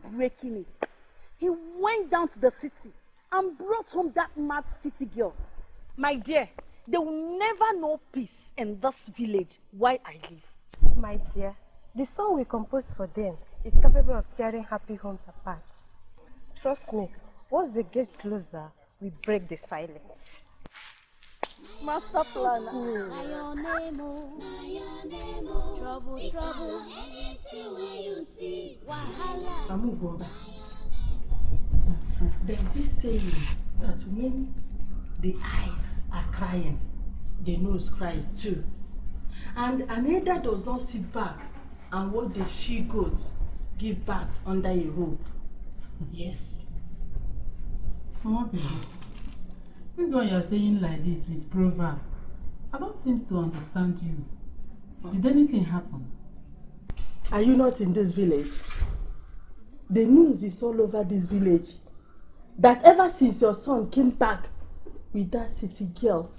breaking it, he went down to the city and brought home that mad city girl. My dear, they will never know peace in this village while I live. My dear, the song we composed for them is capable of tearing happy homes apart. Trust me, once they get closer, we break the silence. Master planner. Trouble, trouble. Anything where you see wahala. Amugomba. There is this saying that when the eyes are crying, the nose cries too. And an elder does not sit back and watch the she-goats give birth under a rope. Yes. Mama, this is what you are saying like this with proverb. I don't seem to understand you. Did anything happen? Are you not in this village? The news is all over this village that ever since your son came back with that city girl,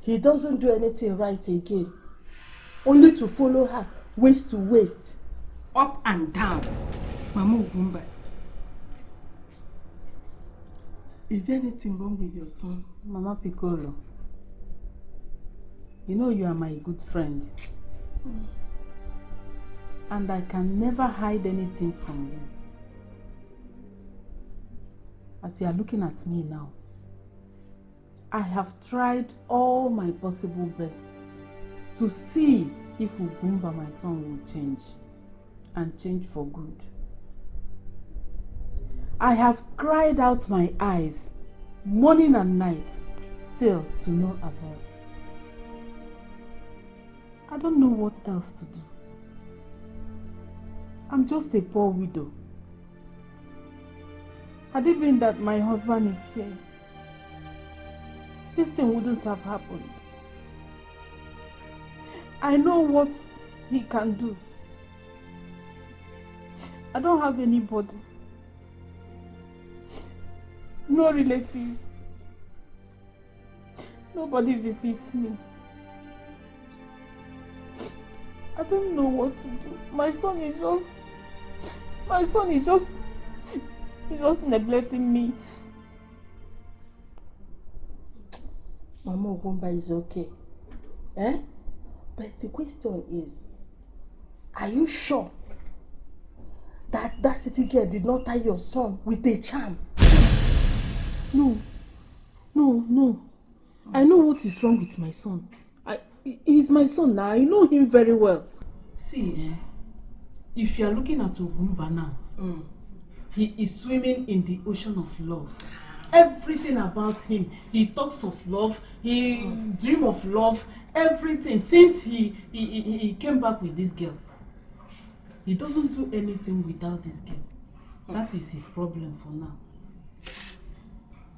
he doesn't do anything right again. Only to follow her waist to waist, up and down. Mama Ugumba, is there anything wrong with your son? Mama Piccolo, you know you are my good friend. And I can never hide anything from you. As you are looking at me now, I have tried all my possible best to see if Ugumba, my son, will change, and change for good. I have cried out my eyes morning and night, still to no avail. I don't know what else to do. I'm just a poor widow. Had it been that my husband is here, this thing wouldn't have happened. I know what he can do. I don't have anybody. No relatives. Nobody visits me. I don't know what to do. My son is just neglecting me. Mama Ugumba is okay. But the question is, are you sure that city girl did not tie your son with a charm? No. I know what is wrong with my son. He's my son now. I know him very well. See, if you are looking at Ugumba now, he is swimming in the ocean of love. Everything about him, he talks of love, he dreams of love, everything. Since he came back with this girl, he doesn't do anything without this girl. That is his problem for now.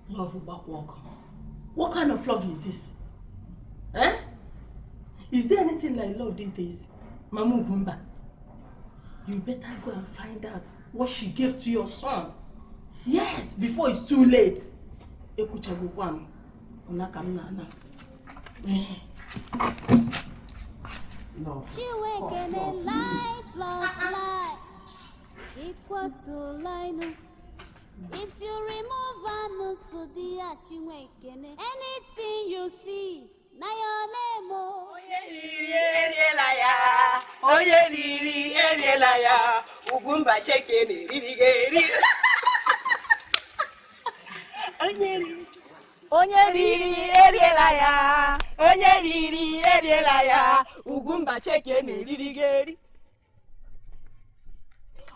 Love about work. What kind of love is this? Is there anything like love these days? Mama Ugumba, you better go and find out what she gave to your son. Yes, before it's too late. Equal to Linus. If you remove anus, anything you see, na your name. Ugumba cheke Onye riri eriela ya, Ugumba cheke n'eririgeri.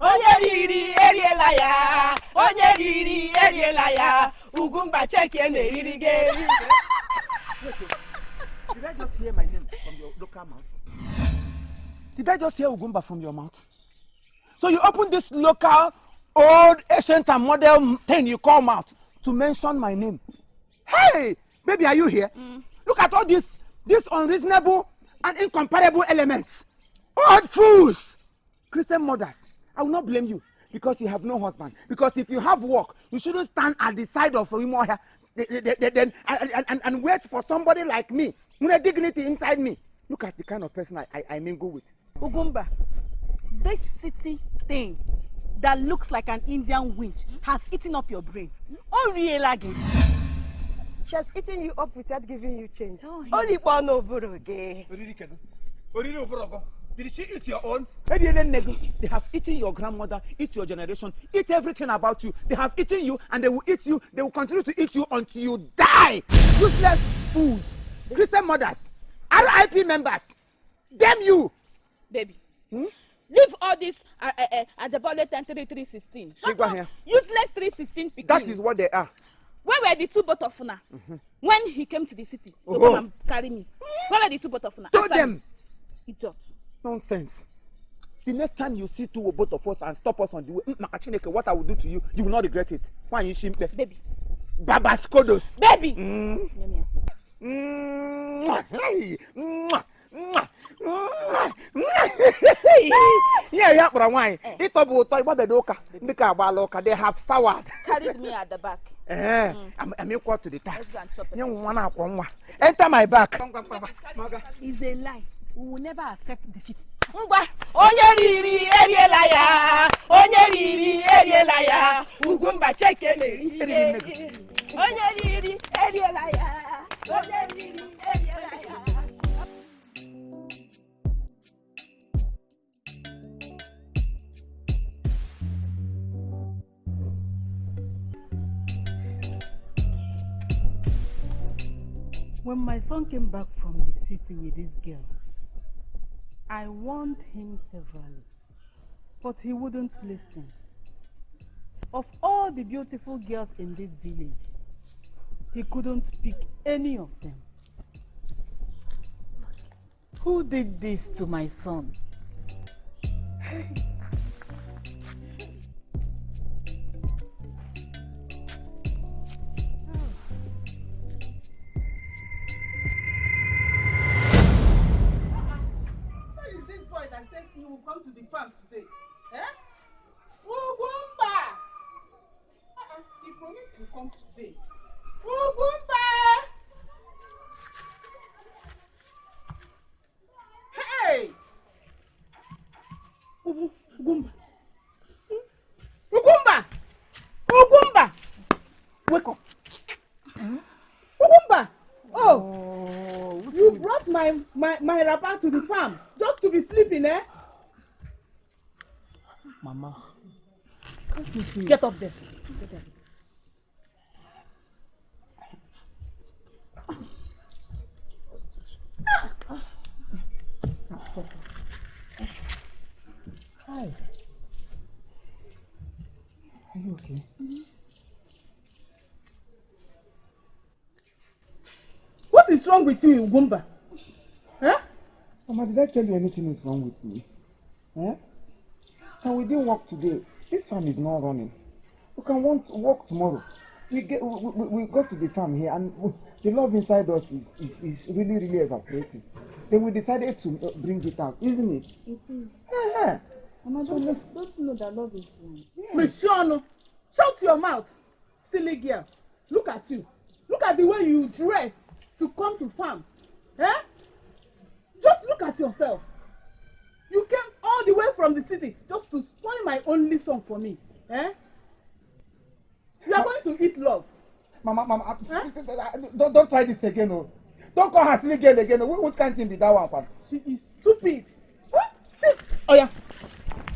Onye riri eriela ya, Ugumba cheke n'eririgeri. Did I just hear my name from your local mouth? Did I just hear Ugumba from your mouth? So you open this local, old, ancient and modern thing you call mouth to mention my name. Hey, baby, are you here? Look at all these unreasonable and incomparable elements. Old fools! Christian mothers, I will not blame you because you have no husband. Because if you have work, you shouldn't stand at the side of Imoha and wait for somebody like me with a dignity inside me. Look at the kind of person I mingle with. Ugumba, this city thing that looks like an Indian winch has eaten up your brain. Oh, really? Again? She has eaten you up without giving you change. Only one over again. Did she eat your own? They have eaten your grandmother, eat your generation, eat everything about you. They have eaten you and they will eat you. They will continue to eat you until you die. Useless fools, Christian mothers, RIP members. Damn you! Baby. Leave all this Ajabole 10-3-3-16. Shut up. Here. Useless 316 picking. That is what they are. Where were the two both of Funa? When he came to the city to come and carry me. Where were the two both of Funa? Told them. Idiots. Nonsense. The next time you see two or both of us and stop us on the way, Makachineke, what I will do to you, you will not regret it. Why you shimpe? Baby. Babaskodos. Baby. Yeah, but why? It about Babedoka, Nika they have soured. Carried me at the back. I'm equal to the tax. Enter my back. It's a lie. We will never accept defeat. Onye riri erielaya. Onye riri erielaya. Ugumba cheke le. Onye riri erielaya. Onye riri erielaya. When my son came back from the city with this girl, I warned him severally, but he wouldn't listen. Of all the beautiful girls in this village, he couldn't pick any of them. Who did this to my son? You will come to the farm today. Ugumba! He promised to come today. Ugumba! Hey! Ugumba! Ugumba! Ugumba! Wake up! Ugumba! Oh! You brought my wrapper to the farm just to be sleeping, eh? Mama, can't you see? Get up there. Get there. Hi. Are you okay? What is wrong with you, Ugumba? Huh? Mama, did I tell you anything is wrong with me? Huh? And we didn't work today. This farm is not running. We can work tomorrow. We got to the farm here and the love inside us is really, really evaporating. Then we decided to bring it out, isn't it? It is. Yeah. Mama, don't you know that love is blind? Miss Shano, shut your mouth, silly girl. Look at you. Look at the way you dress to come to farm. Eh? Just look at yourself. You came all the way from the city just to spoil my only son for me. Eh? You are going to eat love. Mama, don't try this again. Oh. Don't call her silly girl again. Which kind of thing be that one, Papa? She is stupid. What? Sit. Oh yeah.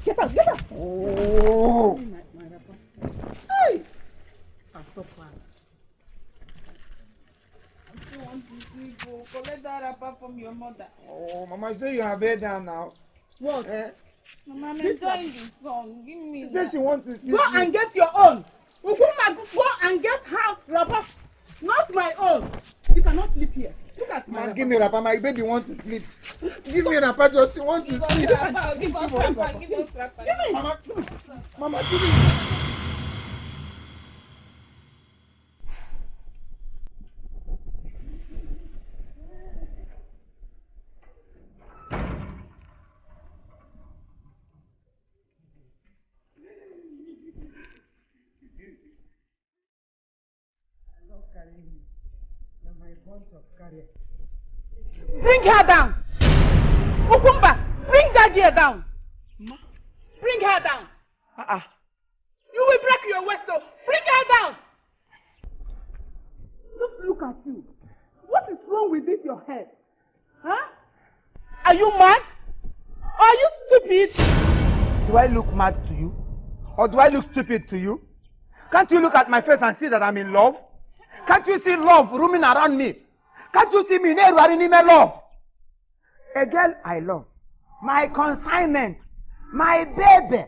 Get out, get out. Oh. Hey. I'm so proud. I don't want to sleep. Collect that wrapper from your mother. Oh, Mama, you say you have bed down now. What? Mama, I'm enjoying this song. Give me She says she wants to sleep. Go and get your own. Uguma, go and get her wrapper. Not my own. She cannot sleep here. Look at my give me wrapper. My baby wants to sleep. Give me wrapper. Just she wants to sleep. Give us wrapper. Give us wrapper. Give me. Mama, Mama, give me. Bring her down. Ukumba, bring that girl down. Bring her down. You will break your waist, so bring her down. Just look at you. What is wrong with this, your head? Huh? Are you mad? Are you stupid? Do I look mad to you? Or do I look stupid to you? Can't you look at my face and see that I'm in love? Can't you see love roaming around me? Can't you see me in love? A girl I love, my consignment, my baby.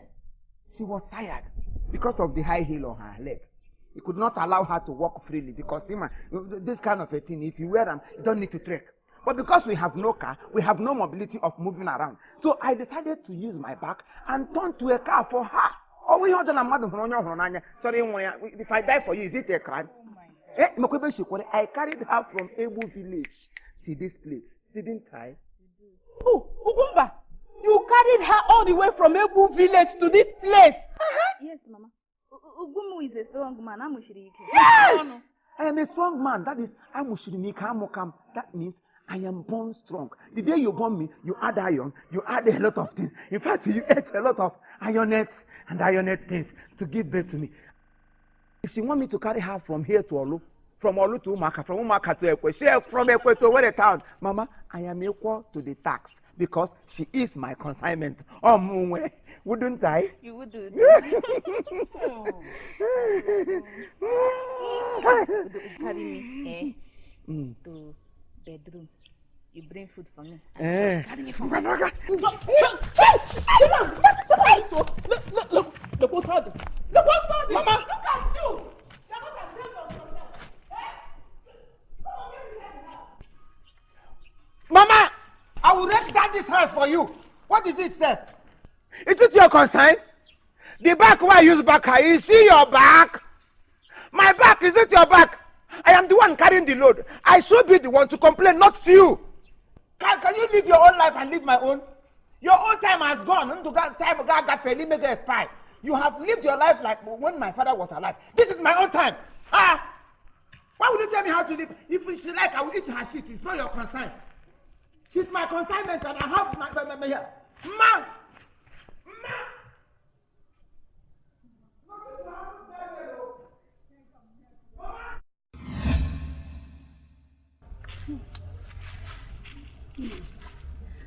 She was tired because of the high heel on her leg. He could not allow her to walk freely because this kind of a thing, if you wear them, you don't need to trek. But because we have no car, we have no mobility of moving around. So I decided to use my back and turn to a car for her. Oh, sorry, if I die for you, is it a crime? I carried her from Igbo village to this place, didn't I? Oh, Ugumba, you carried her all the way from Igbo village to this place. Yes, Mama. Ugumu is a strong man. Yes! I am a strong man. That is, that means I am born strong. The day you born me, you add iron, you add a lot of things. In fact, you ate a lot of ironettes and ironette things to give birth to me. If she want me to carry her from here to Olu, from Olu to Umaka, from Umaka to Ekwe, from Ekwe to where the town, Mama, I am equal to the tax because she is my consignment. Oh, Mwe, wouldn't I? You would do. Carry me to bedroom. You bring food for me. Carry me from Look what's happening. Look what's happening. Mama, look at you. Mama, I will wreck down this house for you. What is it, sir? Is it your concern? The back where I use back, you see your back? My back, is it your back? I am the one carrying the load. I should be the one to complain, not you. Can you live your own life and live my own? Your own time has gone. You have lived your life like when my father was alive. This is my own time. Why would you tell me how to live? If she like, I will eat her shit. It's not your concern. She's my consignment and I have my here. Ma!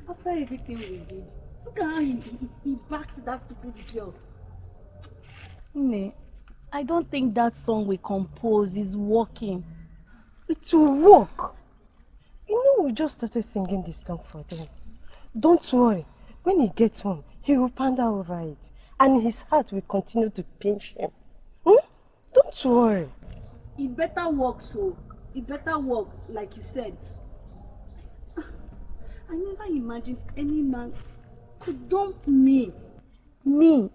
After everything we did, look at how he backed that stupid girl. I don't think that song we composed is working. It will work. You know, we just started singing this song for them. Don't worry. When he gets home, he will ponder over it. And his heart will continue to pinch him. Don't worry. It better works, so. It better works, like you said. I never imagined any man could dump me,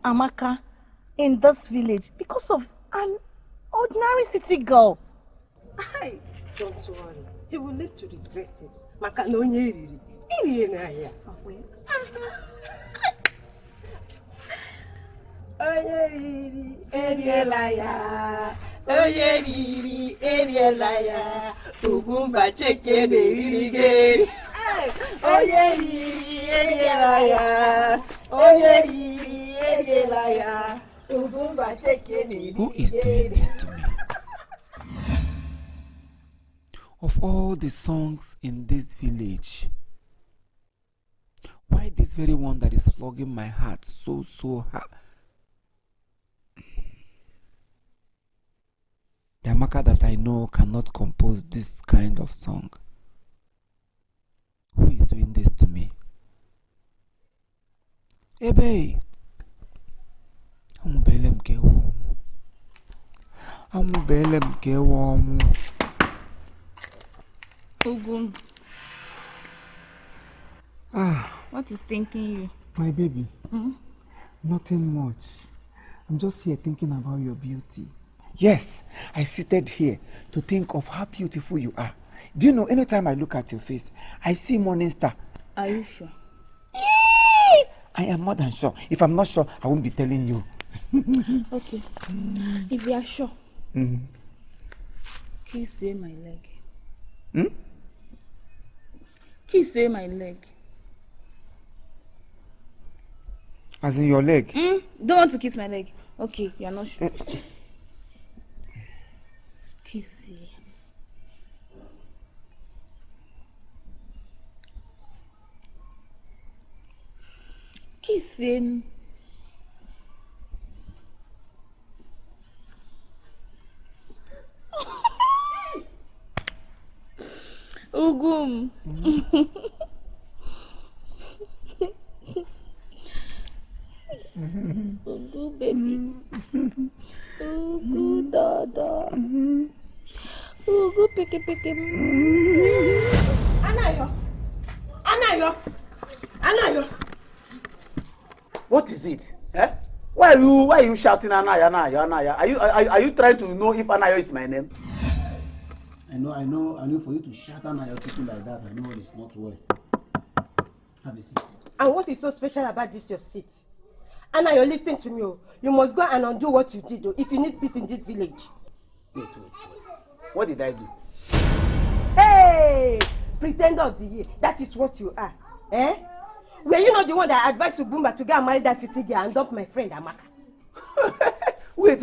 Amaka, in this village because of an ordinary city girl. Don't worry. He will live to regret it. Maka no nyeri. Iri na ya. Oyeri, erielaya. Oyeri, erielaya. Ugumba cheke ne irige. Oyeri, erielaya. Oyeri, erielaya. Ugumba cheke ne irige. Who is doing this to me? Of all the songs in this village, why this very one that is flogging my heart so hard? The Amaka that I know cannot compose this kind of song. Who is doing this to me? Ebe, amubelem ke womu. Ogun. What is thinking you? My baby. Nothing much. I'm just here thinking about your beauty. Yes, I seated here to think of how beautiful you are. Do you know, anytime I look at your face, I see morning star. Are you sure? I am more than sure. If I'm not sure, I won't be telling you. Okay. If you are sure, kiss my leg. Kiss my leg. As in your leg? Don't want to kiss my leg. Okay, you're not sure. Kissy. Kissing. Ugum. Ugu baby. Ugu dada. Ugu piki piki. Anayo. Anayo. Anayo. What is it? Eh? Why are you shouting Anayo, Anayo, Anayo? Are you trying to know if Anayo is my name? I know for you to shout Anayo people like that, I know it's not well. Have a seat. And what is so special about this your seat? Anayo, listen to me. You must go and undo what you did if you need peace in this village. Wait. What did I do? Hey! Pretender of the year. That is what you are. Eh? Were you not the one that advised Ugumba to go and marry that city girl and dump my friend Amaka? Wait.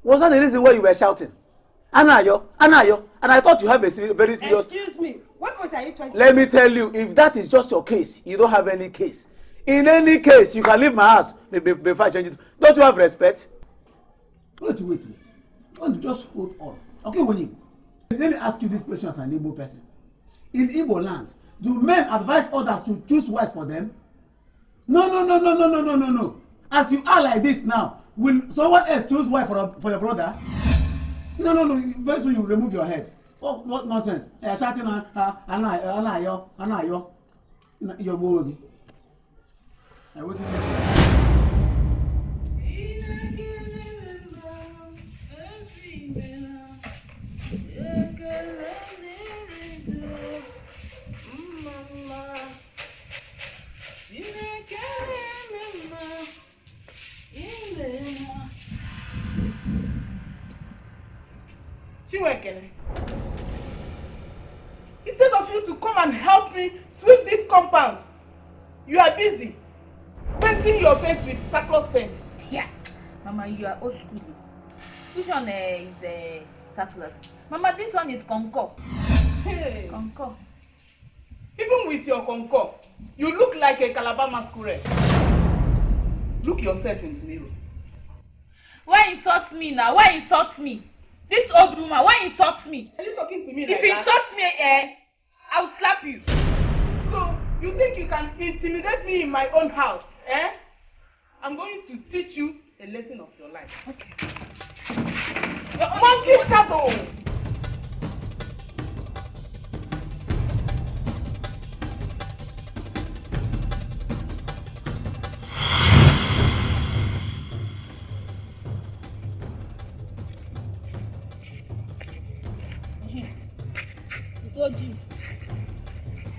Was that the reason why you were shouting? Anayo, and I thought you have a very serious... Excuse me, what point are you trying to... Let me tell you, if that is just your case, you don't have any case. In any case, you can leave my house before I change it. Don't you have respect? Wait. Don't just hold on. Okay, Woni, let me ask you this question as an Igbo person. In Igbo land, do men advise others to choose wives for them? No. As you are like this now, will someone else choose wife for your brother? No. Very soon you remove your head. What nonsense? You're shouting Anayo. You're going. I wait. Chinwekele, instead of you to come and help me sweep this compound, you are busy painting your face with surplus paint. Yeah, Mama, you are old school. Which one is surplus? Mama, this one is Concord. Hey. Concord. Even with your Concord, you look like a Calabar masquerade. Look yourself in the mirror. Why insult me now? Why insult me? This old woman, why insult me? Are you talking to me If like you that? insult me, I'll slap you. So, you think you can intimidate me in my own house, eh? I'm going to teach you a lesson of your life. Okay. Monkey shadow!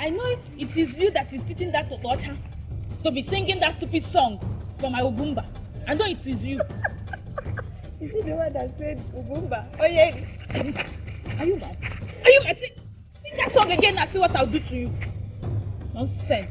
I know it is you that is teaching that Totocha to be singing that stupid song for my Ugumba. I know it is you. Is it the one that said Ugumba? Oh yeah. Are you mad? Are you mad? Sing that song again and see what I'll do to you. Nonsense.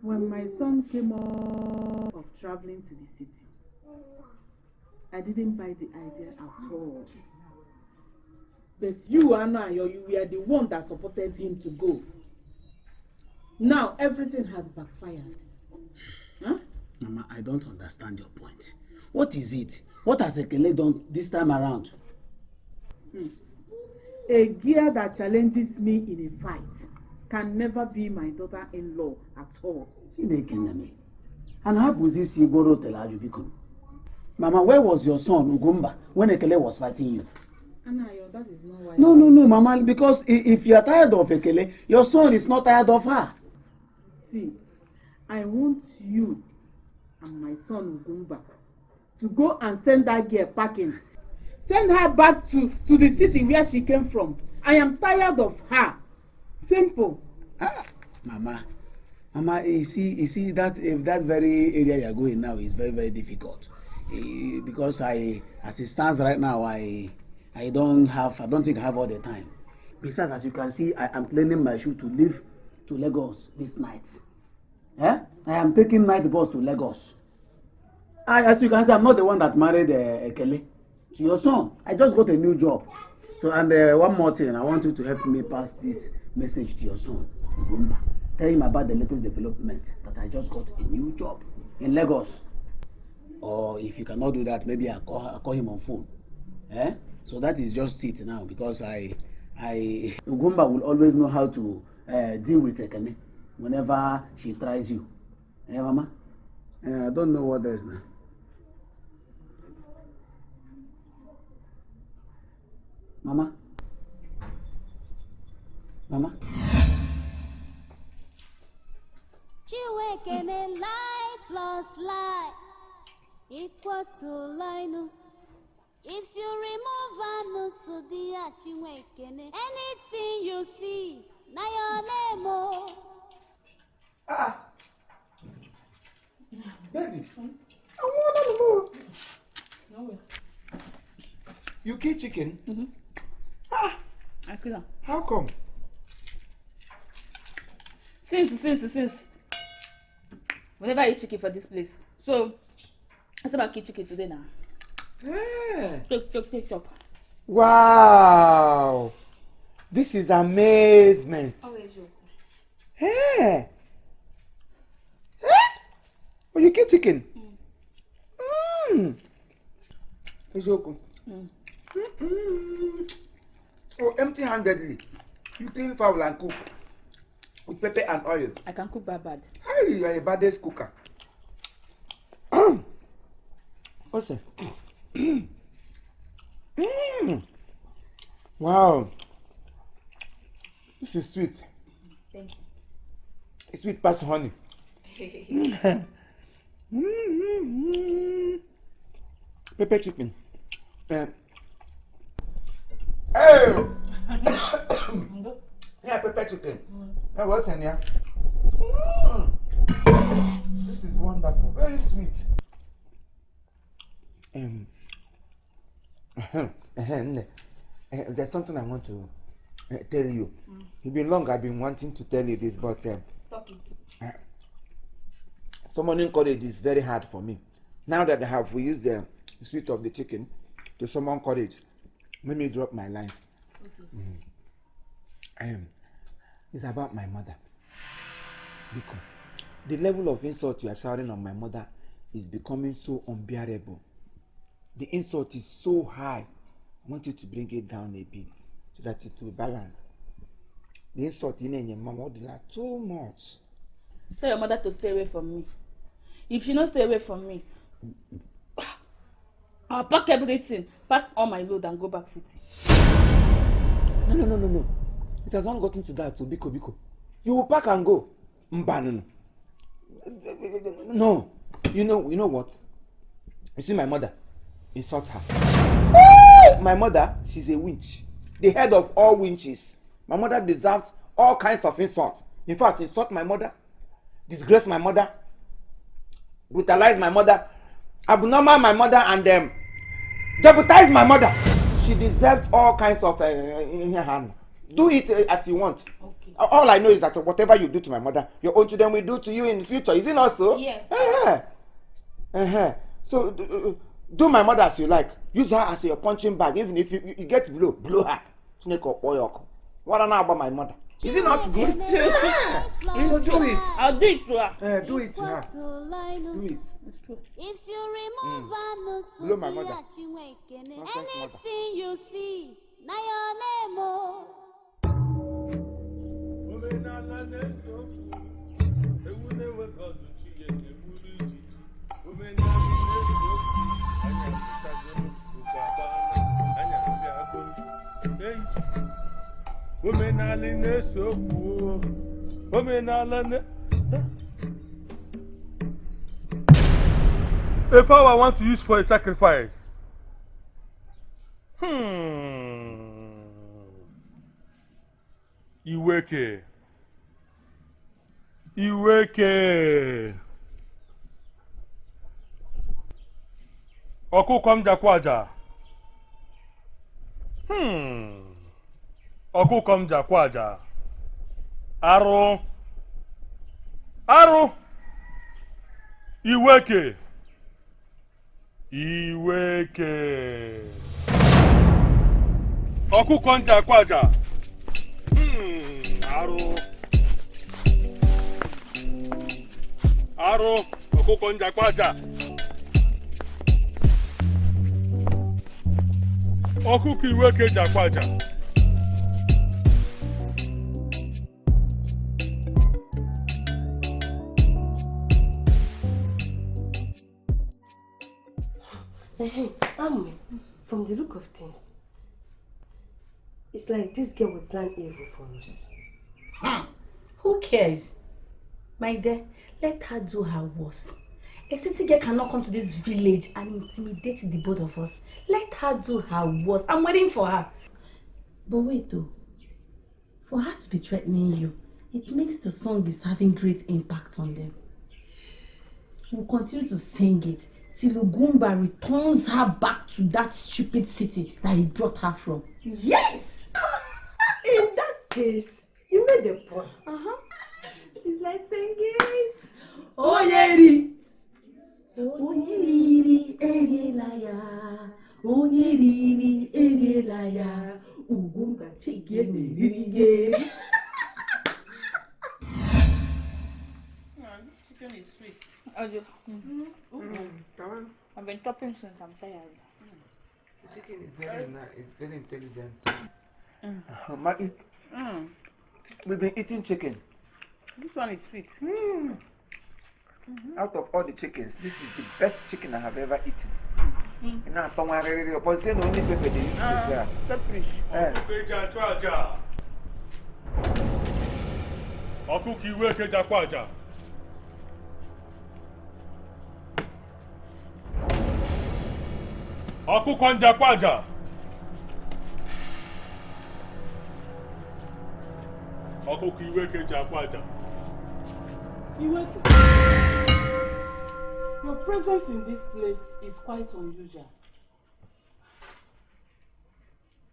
When my son came up of traveling to the city, I didn't buy the idea at all. But you, Anna, you were the one that supported him to go. Now everything has backfired. Huh? Mama, I don't understand your point. What is it? What has Ekele done this time around? A girl that challenges me in a fight can never be my daughter-in-law at all. Chineke, And how was this Igbo Telaju Biko? Mama, where was your son Ugumba when Ekele was fighting you? Anayo, that is not why. No, Mama, because if you are tired of Ekele, your son is not tired of her. See, I want you and my son Ugumba to go and send that girl packing. Send her back to the city where she came from. I am tired of her. Simple. Mama, you see that that very area you are going now is very, very difficult. Because as it stands right now, I don't think I have all the time. Besides, as you can see, I am cleaning my shoe to leave to Lagos this night. I am taking night bus to Lagos. As you can see, I'm not the one that married Ekele. To your son, I just got a new job. So, and one more thing, I want you to help me pass this message to your son, Ugumba. Tell him about the latest development, that I just got a new job in Lagos. Or if you cannot do that, maybe I'll call him on phone. So that is just it now, because Ugumba will always know how to deal with Ekene whenever she tries you. Mama? I don't know what else now. Mama? Chiwekene lie plus lie equal to Linus. If you remove anus, dear Chiwekene, anything you see, na your name. Baby, I want to know. You kill chicken? Mm-hmm. I kill her. How come? Since whenever I eat chicken for this place, so I said I kill chicken today now. Chop. Wow, this is amazement. Hey, oh, you kill chicken? Oh, empty-handedly, you clean fowl and cook with pepper and oil. I can cook bad. Hey, you are a baddest cooker. What's that? Wow, this is sweet. Thank you. It's sweet past honey. Pepper chicken. Yeah, pepper chicken. What's in here? This is wonderful, very sweet. There's something I want to tell you. It's been long I've been wanting to tell you this, but summoning courage is very hard for me. Now that I have used the sweet of the chicken to summon courage, let me drop my lines. It's about my mother. Because the level of insult you are shouting on my mother is becoming so unbearable. The insult is so high. I want you to bring it down a bit so that it will balance. The insult in your mama too much. Tell your mother to stay away from me. If she not stay away from me, I'll pack everything, pack all my load and go back city. No. It has not gotten to that, so Biko. You will pack and go. No. You know what? You see my mother? Insult her. My mother, she's a winch. The head of all winches. My mother deserves all kinds of insults. In fact, insult my mother, disgrace my mother, brutalize my mother, abnormal my mother, and jeopardize my mother. She deserves all kinds of in her hand. Do it as you want. Okay. All I know is that whatever you do to my mother, your own children will do to you in the future. Is it not so? Yes. So do my mother as you like. Use her as your punching bag. Even if you get blow her. Snake or oil. What I know about my mother? Is it not good? So do it. I'll do it to her. Do it to her. Do it. If you remove anus, Blow my mother. anything you see, na your name. A fowl I want to use for a sacrifice. Iweke. Ọkụkọ m jakwaja. Ọkụkọ m jakwaja. Arụ. Iweke. Ọkụkọ m jakwaja. Arụ. Ọkụkọ m jakwaja. Ọkụkọ Iweke jakwaja. From the look of things, it's like this girl will plan evil for us. Who cares? My dear, let her do her worst. A city girl cannot come to this village and intimidate the both of us. Let her do her worst. I'm waiting for her. But wait though. For her to be threatening you, it makes the song is having great impact on them. We'll continue to sing it till Ugumba returns her back to that stupid city that he brought her from. Yes! In that case, you made the point. It's like singing. Oyeri! Oyeri egelaya. Oyeri egelaya. Ugumba chigeneriri. This chicken is sweet. I've been topping since I'm tired. The chicken is very nice. It's very intelligent. We've been eating chicken. This one is sweet. Out of all the chickens, this is the best chicken I have ever eaten. Ọkụkọ Iweke jakwaja. Ọkụkọ njakwaja. Ọkụkọ Iweke jakwaja. Iweke, your presence in this place is quite unusual.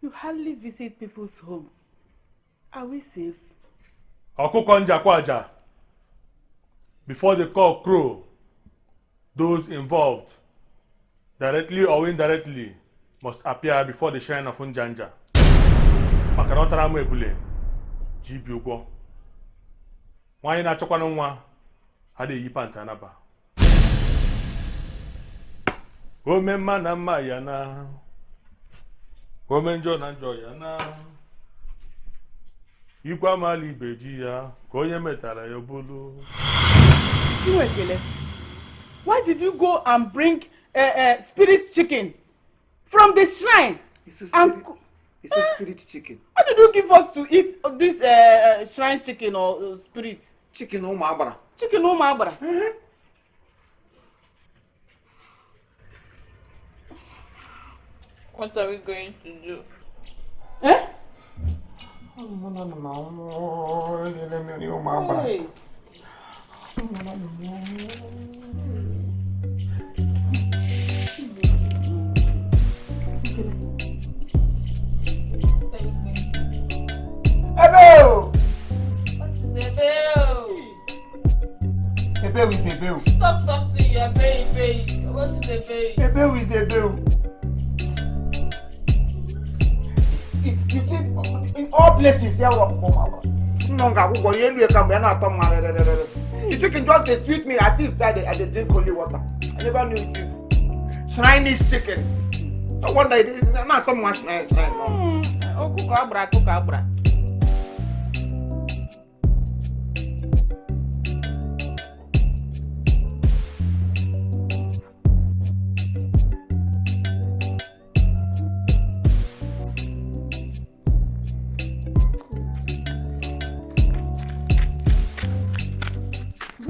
You hardly visit people's homes. Are we safe? Ọkụkọ njakwaja. Before the cock crow, those involved, directly or indirectly, must appear before the shrine of Njanja. Makanotara mu ebule, jibi ụgwọ. Nwanyị na-achọkwanụ nwa, ha dị eyi panta anaba. Ome mma na mma ya na, ome njọ na njọ ya na. Ikwe amala ibe ji ya, ka onye metara ya bulu. Chinwekele, why did you go and bring spirit chicken from the shrine? It's a spirit chicken. What did you give us to eat this shrine chicken or spirit? Chicken umabara. Chicken umabara. What are we going to do? Eh? Hey. Ebeo! Ebeo! Ebeo is Ebeo. Stop talking, you're paying. What is Ebeo? Ebeo is Ebeo. You see, in all places here, you can just sweet me as if I drink holy water. I never knew it is Chinese chicken. No wonder it is not so much nice. Oh, kukabra.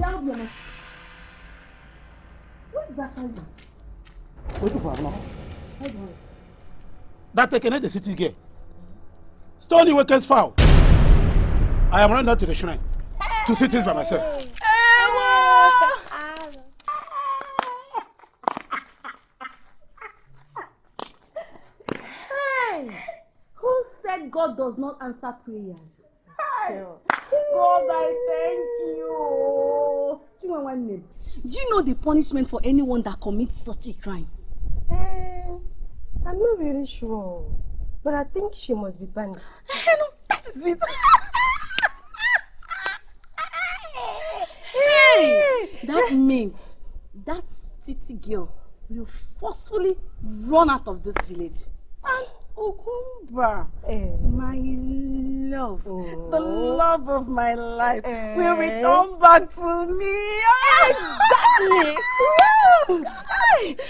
What is that kind of? What do you have now? That taken the city girl. Stony Wakers foul. I am running out to the shrine to see things by myself. Hey, who said God does not answer prayers? Hey, God, I thank you. Do you know the punishment for anyone that commits such a crime? I'm not really sure, but I think she must be banished. No, that is it. Hey, that means that city girl will forcefully run out of this village. And Ugumba, my love, the love of my life, will return back to me. Exactly.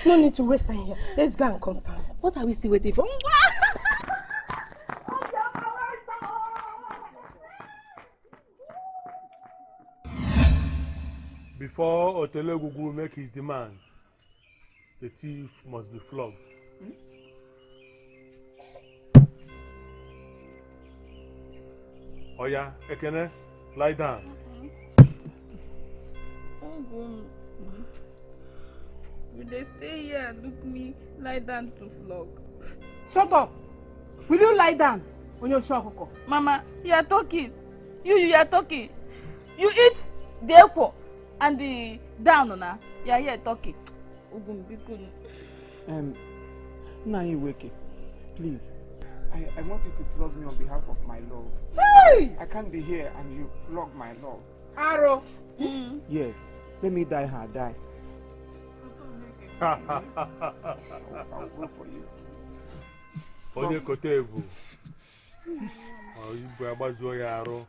No need to waste time here. Let's go and confirm. What are we still waiting for? Before Otelegugu make his demand, the thief must be flogged. Oya, Ekene, lie down. Will they stay here and look me lie down to flog? Shut up! Will you lie down on your shokoko? Mama, you are talking. You are talking. You eat the ekwo and the down, na. You are here talking. Nai Weke, please. I want you to flog me on behalf of my love. Hey! I can't be here and you flog my love. Arrow! Yes, let me die her die. I'll go for you. Onye Kotebu. Igbo agbazuo ya arụ.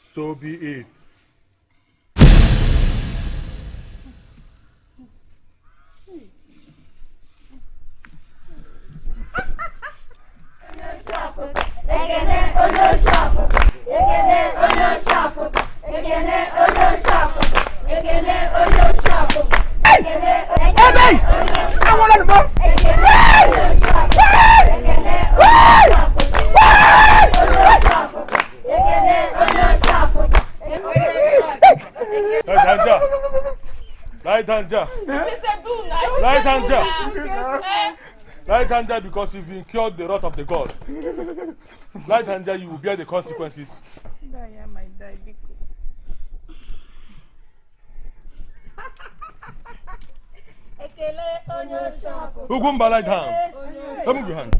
So be it. Light hander because you've incurred the wrath of the gods. Light hander, you will bear the consequences. Ugumba, light hand. Come move your hand.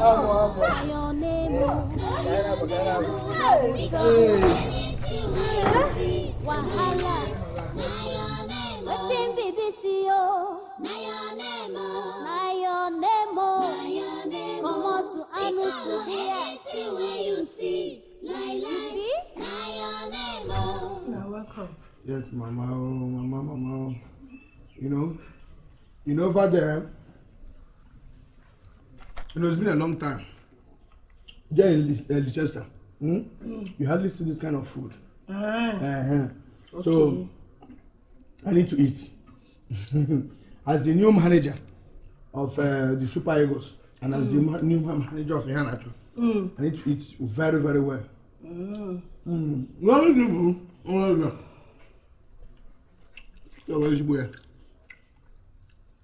your name, wahala. Wetin be this yo? Na your name, come on to Anusu here. Anything where you see, you see? Na your name. You're welcome. Yes, Mama. Mama. You know, over there. It's been a long time. There in Leicester, you hardly see this kind of food. Okay. So, I need to eat. As the new manager of the Super Eagles and as the new manager of Ihanacho, I need to eat very, very well.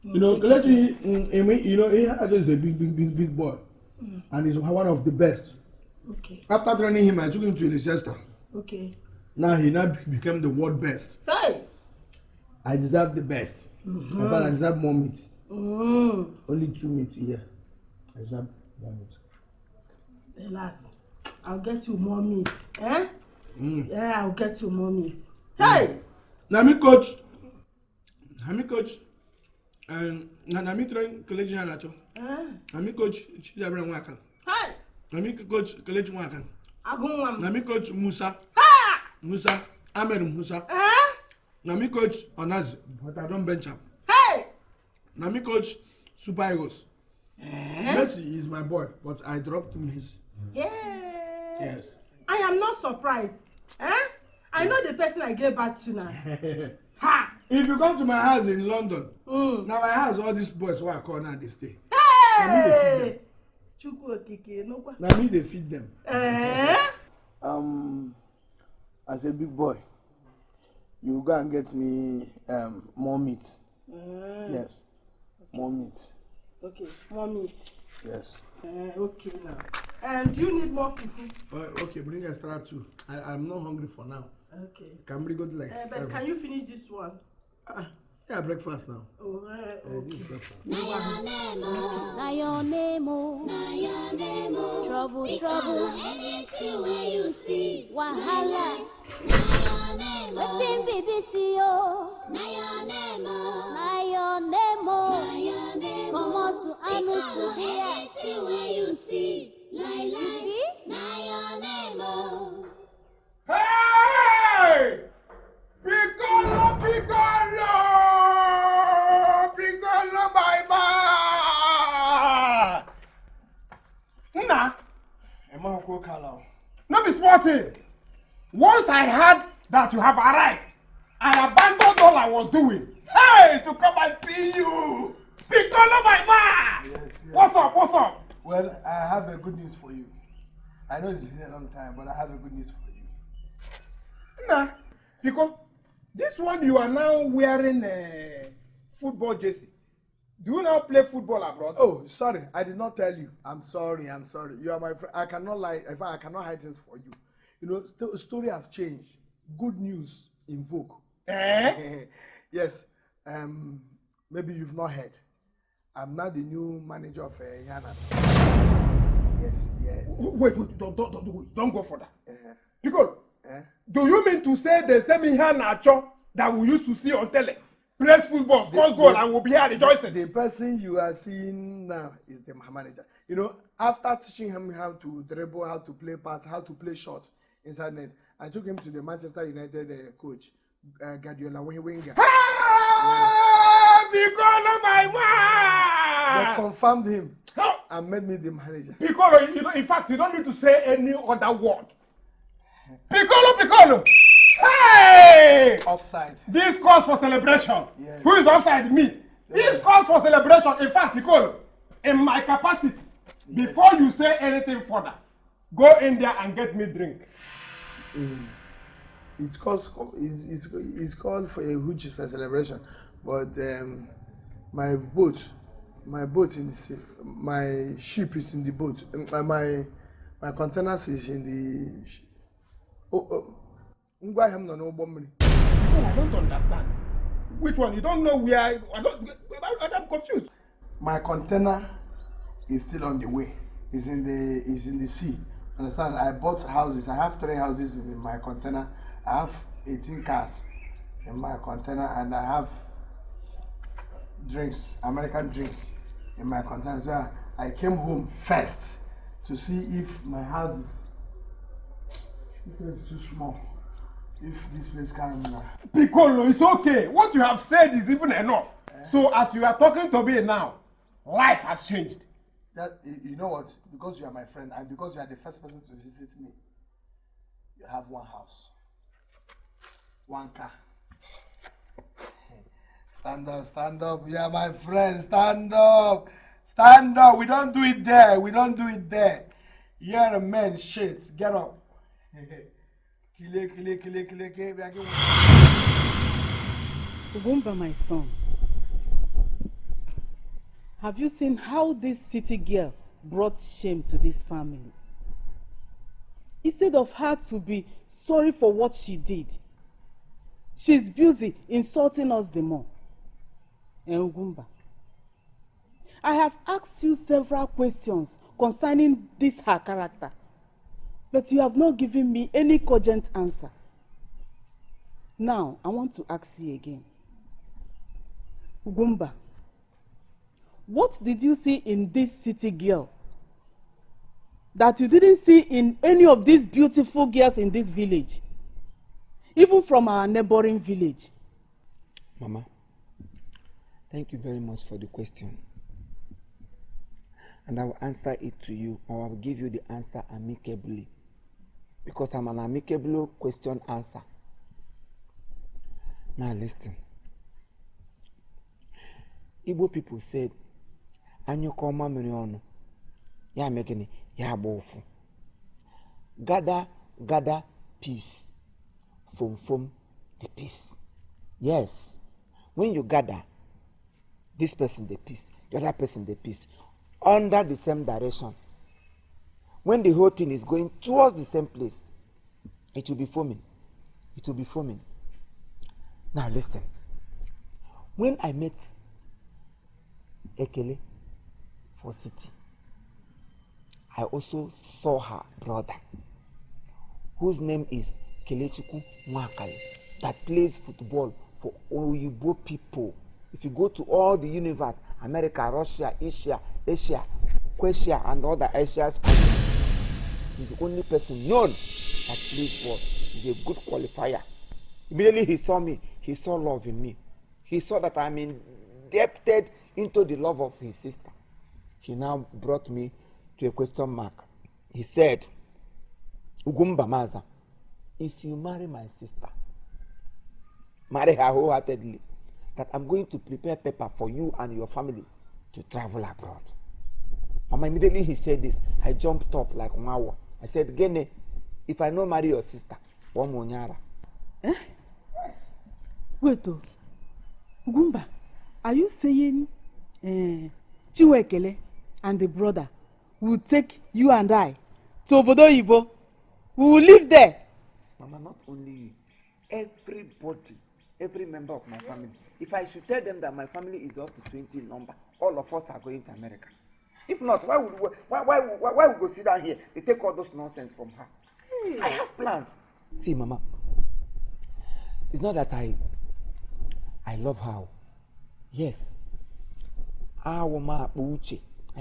You know, Kelechi, Ihanacho is a big boy. And he's one of the best. Okay. After training him, I took him to Leicester. Okay. Now he became the world best. Hey! I deserve the best. In fact, I deserve more meat. Only 2 meat here. I deserve more meat. Relax. I'll get you more meat. Eh? Yeah, I'll get you more meat. Hey! Nami coach. And Nami train Kelechi Ihanacho. Nami coach Chidabra Nwaka. Hey! Nami coach Kelechi Nwaka. Agunwam. Nami coach Musa. Musa. Ahmed Musa. Nami coach Onazi, but I don't bench him. Hey! Nami coach Super Eagles. Messi is my boy, but I dropped him his. Yeah. Yes. I am not surprised. I know the person I gave back to now. Ha! If you come to my house in London, now my house, all these boys who are called now, they stay. Hey! Now me they feed them. As a big boy, you go and get me more meat. Yes, more meat. Okay, more meat. Yes. Okay now. And do you need more fufu? Okay, bring extra too. I'm not hungry for now. Okay. Can we go to like 7? But can you finish this one? Yeah, breakfast now. Okay. This is breakfast. Na your name, trouble. Anything where you see, wahala. Na your name, wetin be this yo? Na your name, come on to Anusu here. Anything where you see, you see? Na your name. Hey! Piccolo, bye-bye! Nna, no be sporting. Once I heard that you have arrived, I abandoned all I was doing. Hey, to come and see you! Piccolo, my man! Yes. What's up? Well, I have a good news for you. I know it's been a long time, but I have a good news for you. Nah, because this one you are now wearing a football jersey. Do you now play football abroad? Oh, sorry, I did not tell you. I'm sorry. You are my friend. I cannot lie. In fact, I cannot hide things for you. You know, story have changed. Good news in vogue. Yes. Maybe you've not heard. I'm now the new manager of Ihanacho. Yes. Wait, don't go for that. Because do you mean to say the same Ihanacho that we used to see on tele plays football, scores goal, and will be here rejoicing? The person you are seeing now is the manager. You know, after teaching him how to dribble, how to play pass, how to play shots inside net, I took him to the Manchester United coach, Guardiola Winger. Because of my man! They confirmed him and made me the manager. Piccolo, in fact, you don't need to say any other word. Piccolo! Hey! Offside. This calls for celebration. Yes. Who is offside? Me. This calls for celebration. In fact, Piccolo, in my capacity, before you say anything further, go in there and get me drink. It's called for a huge celebration, but my ship is in the boat. My containers is in the. I don't understand. Which one? You don't know where I'm confused. My container is still on the way. is in the sea. Understand? I bought houses. I have 3 houses in my container. I have 18 cars in my container, and I have drinks, American drinks, in my container. So I came home first to see if my house this is too small. If this place can. Piccolo, it's okay. What you have said is even enough. So as you are talking to me now, life has changed. That you know what? Because you are my friend and because you are the first person to visit me, you have 1 house, 1 car. Stand up, stand up. You are my friend. Stand up, stand up. We don't do it there. We don't do it there. You are a man. Shit. Get up. Ugumba, my son. Have you seen how this city girl brought shame to this family? Instead of her to be sorry for what she did, she's busy insulting us the more. Ugumba, I have asked you several questions concerning this her character, but you have not given me any cogent answer. Now, I want to ask you again. Ugumba, what did you see in this city girl that you didn't see in any of these beautiful girls in this village, even from our neighboring village? Mama, thank you very much for the question. And I will answer it to you, or I will give you the answer amicably, because I'm an amicable question answer. Now listen. Igbo people said, "Anyo koma mirionu, ya megini, ya bofu. Gather peace, from the peace." Yes, when you gather, this person the peace, the other person the peace, under the same direction. When the whole thing is going towards the same place, it will be forming. It will be forming. Now listen. When I met Ekele for city, I also saw her brother, whose name is Kelechukwu Mwakali, that plays football for Oyibo people. If you go to all the universe, America, Russia, Asia, Quasia, and other Asia's countries, he's the only person known that plays ball. He's a good qualifier. Immediately he saw me, he saw love in me. He saw that I'm indebted into the love of his sister. He now brought me to a question mark. He said, "Ugumba Maza, if you marry my sister, marry her wholeheartedly, that I'm going to prepare paper for you and your family to travel abroad." And immediately he said this, I jumped up like Mawa. I said, "Gene, if I no marry your sister, one monyara." Eh? Wait, Ugumba, are you saying Chiwekele and the brother will take you and I to Obodo Igbo? We will live there. Mama, not only you, everybody, every member of my family. If I should tell them that my family is up to 20 in number, all of us are going to America. If not, why would we go sit down here? They take all those nonsense from her. Hey. I have plans. See, Mama, it's not that I love her. Yes. I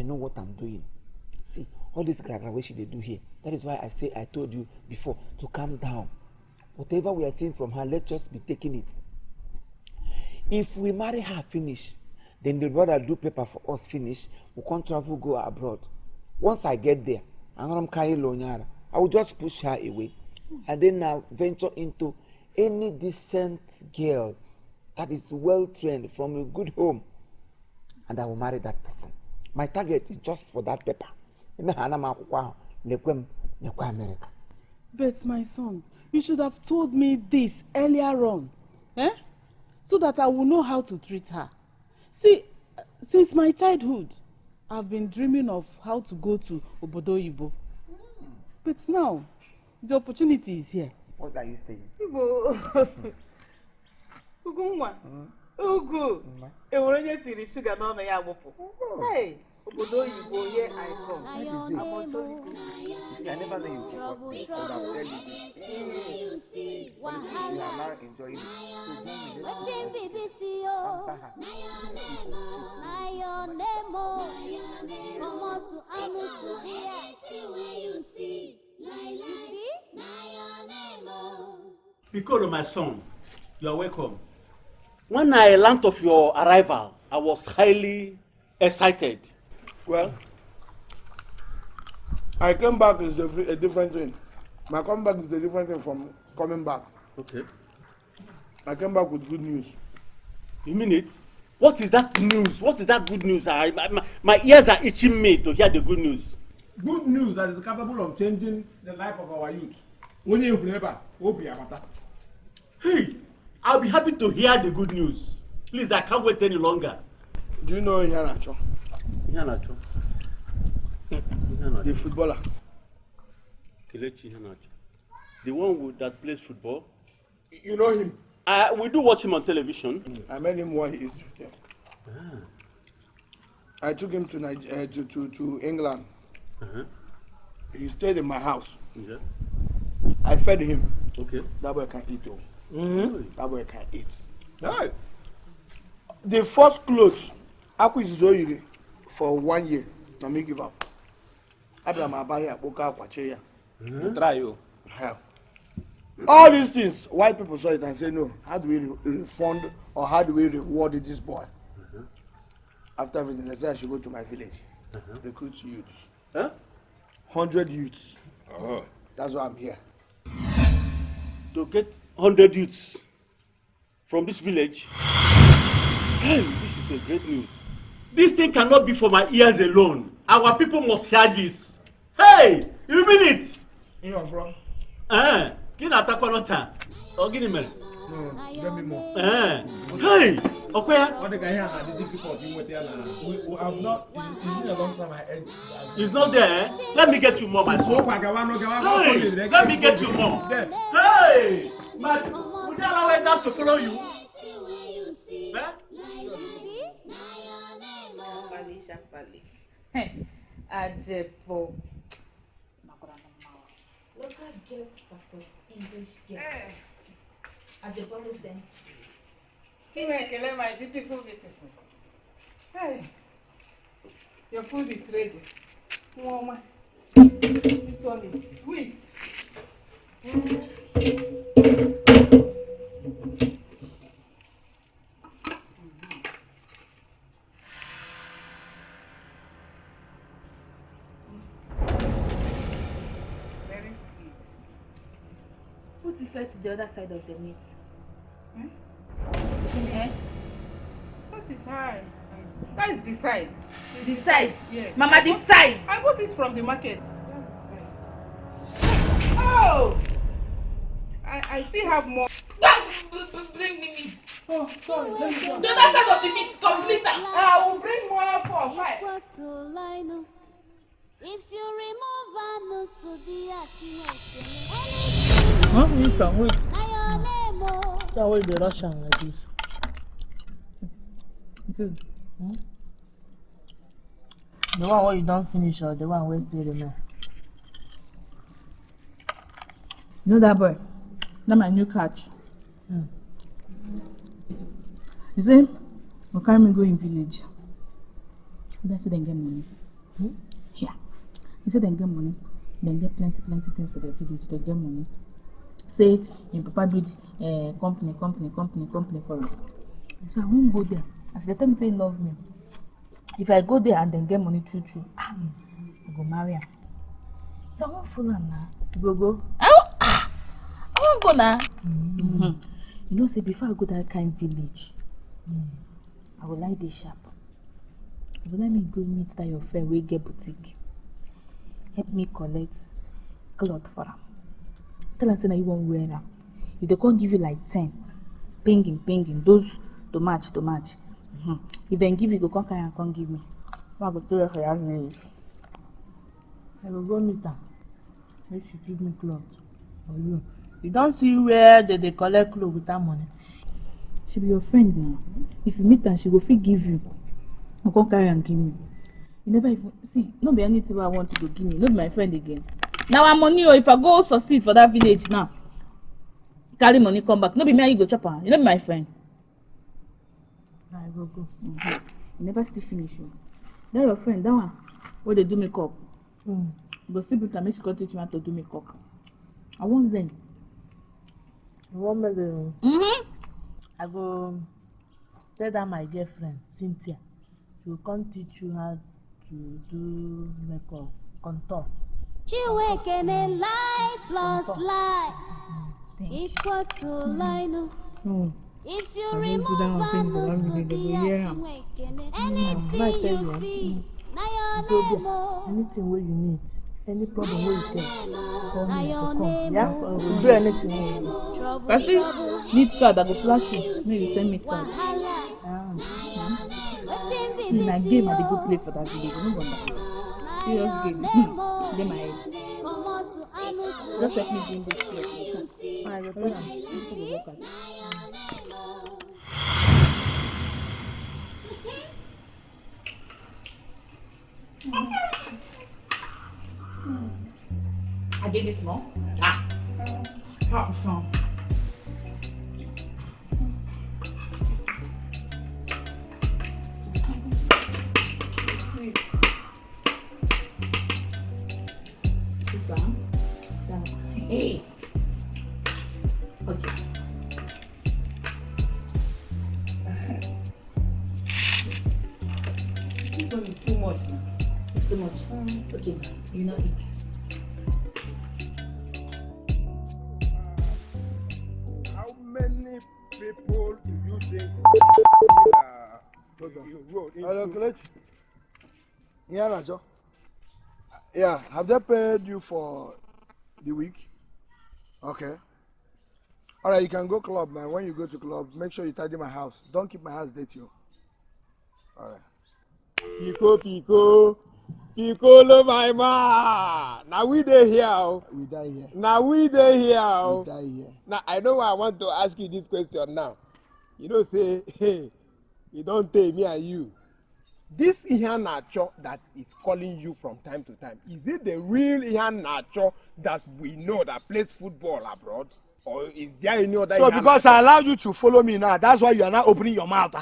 know what I'm doing. See, all this graduation they do here. That is why I told you before to calm down. Whatever we are seeing from her, let's just be taking it. If we marry her finish, then the brother do paper for us finish, we can't travel, go abroad. Once I get there, I will just push her away. And then now venture into any decent girl that is well trained from a good home. And I will marry that person. My target is just for that paper. But my son, you should have told me this earlier on. So that I will know how to treat her. See, since my childhood, I've been dreaming of how to go to Obodo Igbo. But now, the opportunity is here. What are you saying? Igbo. Ugunwa. Ugu. Eworonye tiri sugar no ya agbopo. Hey. Obodo Igbo, here I come. I must show you. You see, I never know you before. I would have tell you this. Honestly, you are now enjoying it. So join me. Let's Piccolo, my son, you are welcome. When I learned of your arrival, I was highly excited. Well, I came back is a different thing. My comeback is a different thing from coming back. Okay. I came back with good news. You mean it? What is that news? What is that good news? My ears are itching me to hear the good news. Good news that is capable of changing the life of our youth. Hey, I'll be happy to hear the good news. Please, I can't wait any longer. Do you know Ihanacho? Ihanacho? The footballer. Kelechi Ihanacho. The one that plays football? You know him? We do watch him on television. I met him while he is here. I took him to England. He stayed in my house. Yeah. I fed him. Okay. That boy can eat though. That boy can eat. Right. The first clothes Aku is doing for 1 year. Now me give up. Abraham Abaya Boka Kwacheya. try you. All these things, white people saw it and say no. How do we refund or how do we reward this boy? After everything, they said I should go to my village, recruit youths. 100 youths. That's why I'm here. To get 100 youths from this village. Hey, this is a great news. This thing cannot be for my ears alone. Our people must share this. Hey, you mean it? You are from? Can I talk one time? Or give me? No, get me more. Hey, okay. What the guy here had the difficulty with there now. We have not. It's been a long time. It's not there. Let me get you more, my son. Hey, let me get you more. Hey, but would you allow us to follow you? Ajepo. Local girls versus English girls. Ajepo with them. See my Kele, my beautiful. Hey, your food is ready. Mama, this one is sweet. Very sweet. Put it to the other side of the meat. That is high. That is the size. The size? Yes. Mama, the size! I bought it from the market. That's the size. Oh! I still have more. Bring me meat. Oh, sorry. Let me go. The other side of the meat, complete. I will bring more for 5. If you remove anus, the Huh? You can wait. Can't wait the Russian like this. Good. The one where you don't finish or the one where still remain? You know that boy? That's my new catch. You see, we carry me go in village. They say they get money. Yeah. He said they get money. They get plenty things for the village. They get money. Say, your papa build company for him. So I won't go there. As the time say he love me. If I go there and then get money true, I go marry him. So I won't follow him now. You go. I won't go now. You know, say before I go to that kind of village, I will like this sharp. You go let me go meet that your friend wey get boutique. Help me collect cloth for him. Tell him say na you wan wear am. If they can't give you like 10, pinging, those to match. If they give you, go come carry and come give me. I go tell her for your village. I will go meet her. Make she give me clothes. For you. You don't see where they collect clothes without money. She be your friend now. If you meet her, she go fit give you. I come carry and give me. You never even see. No be anything I want to give me. No be my friend again. Now I'm money. If I go succeed for that village now, carry money come back. No be me and you go chop am. You no be my friend. I go go. You never still finish you. That your friend, that one, where they do makeup. Go still put make she go teach you how to do makeup. I want them. You want me to? I go tell that my dear friend Cynthia. She will come teach you how to do makeup, contour. Chiwekene lie plus lie equal to Linus. If you remove Vanus, anything you see, na your name. Anything where you need, any problem where you get, call me. Come. Yeah, I will do anything. I still need card. I go flash you. No, you send me card. In a game, I go play for that video. No wonder. Serious game. They my head. Just let me bring this here. I will play am. I gave you small. Top strong. Sweet. This one. Hey. Okay. This one is too much now. It's too much. Okay, you know it. How many people do you think you wrote into? Hello, Colette. Yeah, Rajo. Yeah, have they paid you for the week? Okay. All right, you can go club, man. When you go to club, make sure you tidy my house. Don't keep my house dirty. All right. Pico, Piccolo, my man. Now we dey here. We die here. Now we dey here. We die here. Now I know why I want to ask you this question now. You know, say, hey, you don't tell me and you. This Ihan Nacho that is calling you from time to time, is it the real Ihan Nacho that we know that plays football abroad? Or is there any other So Ihan because Nacho? I allowed you to follow me now, that's why you are now opening your mouth.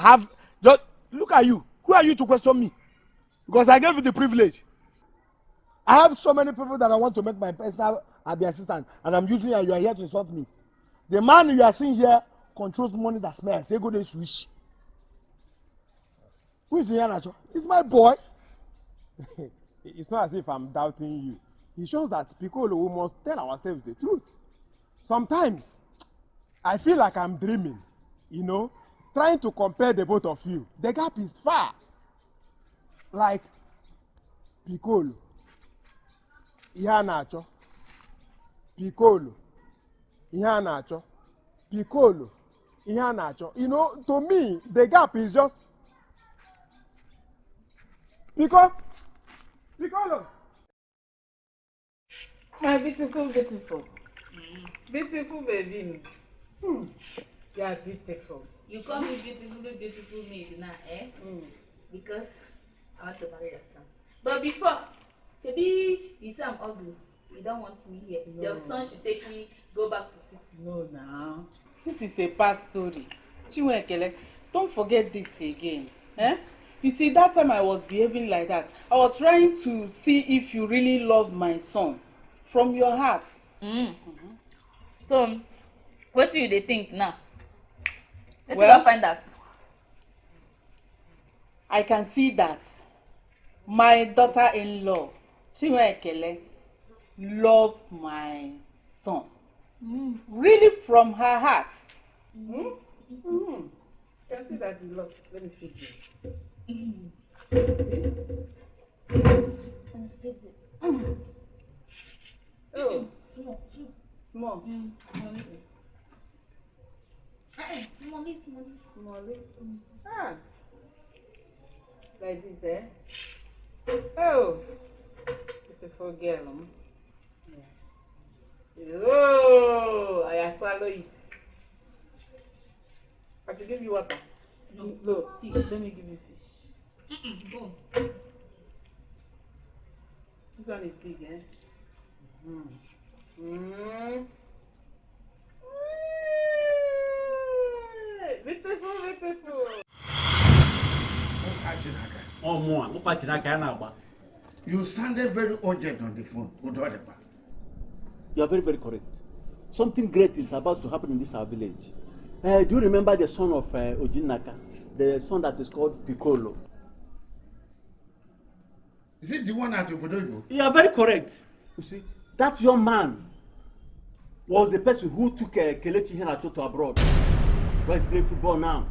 Just look at you. Who are you to question me? Because I gave you the privilege. I have so many people that I want to make my personal assistant, and I'm using you, and you are here to insult me. The man you are seeing here controls money that smells. Say go dey switch. Who is here, Nacho? It's my boy. It's not as if I'm doubting you. It shows that Piccolo, we must tell ourselves the truth. Sometimes, I feel like I'm dreaming, you know, trying to compare the both of you. The gap is far. Like, Piccolo, Ihe na-achọ, Piccolo, Ihe na-achọ, Piccolo, Ihe na-achọ. You know, to me, the gap is just Piccolo. My beautiful, beautiful. Beautiful baby. You are beautiful. You call me beautiful maid now, eh? Because I want to marry your son. But before, Shebi, you say I'm ugly. You don't want me here. No. Your son should take me, go back to city. No, now. This is a past story. Chiwekele, don't forget this again. Eh? You see, that time I was behaving like that. I was trying to see if you really love my son from your heart. So, what do you think now? Let Well, me find out. I can see that my daughter-in-law, Chiwekele, love my son. Really from her heart. You can see that you love. Let me feed you. Oh, small. Small. Ah, like this, eh? Oh, beautiful girl. Oh, I swallow it. I should give you water. No, fish. Let me give you fish. Go. This one is big, eh? Beautiful. You sounded very urgent on the phone. You are very, very correct. Something great is about to happen in this our village. Do you remember the son of Ojinaka? The son that is called Piccolo? Is it the one at Obodoyo? You are very correct. You see, that young man was the person who took Kelechi Iheanacho to abroad, where he's playing football now.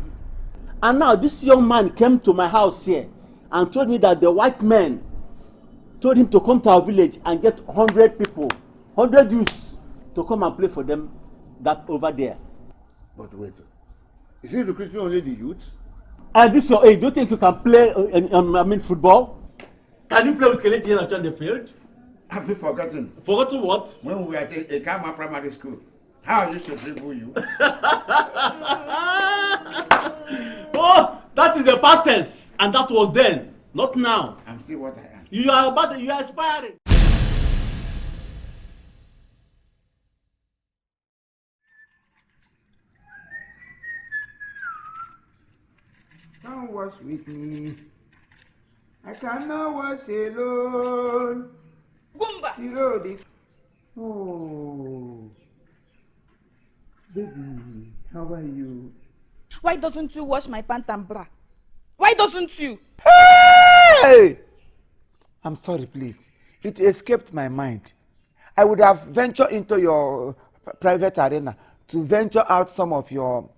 And now this young man came to my house here and told me that the white men told him to come to our village and get 100 people, 100 youths to come and play for them that over there. But wait, is he recruiting only the youths? This your age, do you think you can play football? Can you play with Kelechi Iheanacho on the field? Have you forgotten? Forgotten what? When we were at a Kama primary school, how I used to dribble you. Oh, that is the past tense, and that was then, not now. I'm still what I am. You are aspiring. Come wash with me. I cannot wash alone. Gumba! Oh, baby, how are you? Why doesn't you wash my pant and bra? Why doesn't you? Hey! I'm sorry, please. It escaped my mind. I would have ventured into your private arena to venture out some of your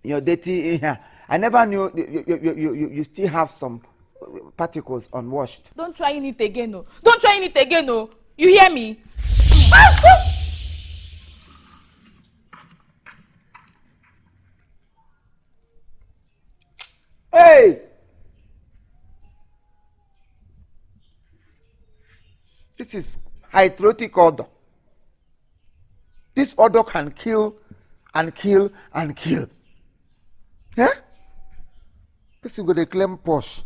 dirty in here. I never knew you still have some particles unwashed. Don't try it again, no. Don't try it again, no. You hear me? Hey! This is hydrotic odor. This odor can kill and kill and kill. Yeah? This is going to claim posh.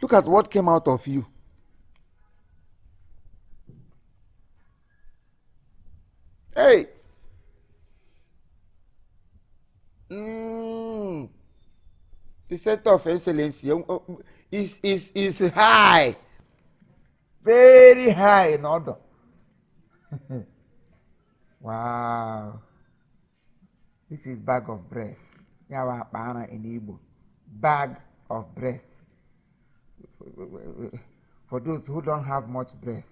Look at what came out of you. Hey! The center of excellence is high. Very high in order. Wow. This is bag of breast. Yawa Bana in Igbo. Bag of breast. For those who don't have much breast,